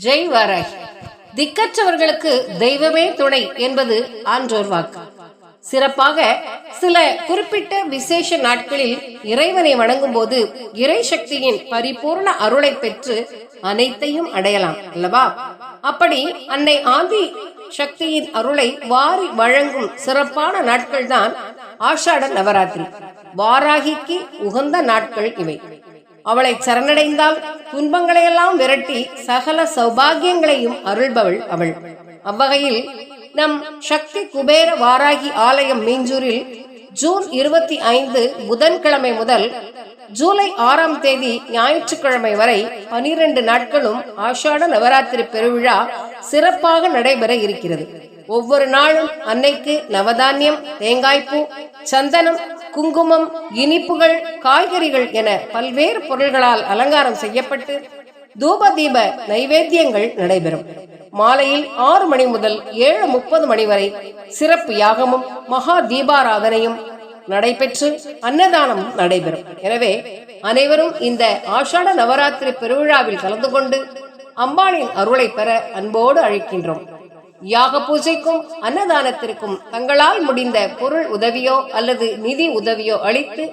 ஜெய் வாராகி. திக்கற்றவர்களுக்கு தெய்வமே துணை என்பது ஆன்றோர் வாக்கு. சிறப்பாக சில குறிப்பிட்ட விசேஷ நாட்களில் இறைவனை வணங்கும் போது இறை சக்தியின் பரிபூர்ண அருளை பெற்று அனைத்தையும் அடையலாம் அல்லவா? அப்படி அன்னை ஆதி சக்தியின் அருளை வாரி வழங்கும் சிறப்பான நாட்கள் தான் ஆஷாட நவராத்திரி. வாராகிக்கு உகந்த நாட்கள் இவை. அவளை சரணடைந்தால் துன்பங்களையெல்லாம் விரட்டி சகல சௌபாகியங்களையும் அருள்பவள் அவள். அவ்வகையில் நம் சக்தி குபேர வாராகி ஆலயம் மீஞ்சூரில் ஜூன் 25 புதன்கிழமை முதல் ஜூலை 6ஆம் தேதி ஞாயிற்றுக்கிழமை வரை 12 நாட்களும் ஆஷாட நவராத்திரி பெருவிழா சிறப்பாக நடைபெற இருக்கிறது. ஒவ்வொரு நாளும் அன்னைக்கு நவதானியம், தேங்காய்ப்பூ, சந்தனம், குங்குமம், இனிப்புகள், காய்கறிகள் என பல்வேறு பொருள்களால் அலங்காரம் செய்யப்பட்டு தூப தீப நைவேத்தியங்கள் நடைபெறும். மாலையில் 6 மணி முதல் 7:30 மணி வரை சிறப்பு யாகமும் மகா தீபாராதனையும் நடைபெற்று அன்னதானமும் நடைபெறும். எனவே அனைவரும் இந்த ஆஷாட நவராத்திரி பெருவிழாவில் கலந்து கொண்டு அம்பாளின் அருளை பெற அன்போடு அழைக்கின்றோம். யாக பூஜைக்கும் அன்னதானத்திற்கும் தங்களால் முடிந்த பொருள் உதவியோ அல்லது நிதி உதவியோ அளித்து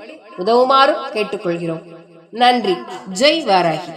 உதவுமாறு கேட்டுக்கொள்கிறோம். நன்றி. ஜெய் வாராகி.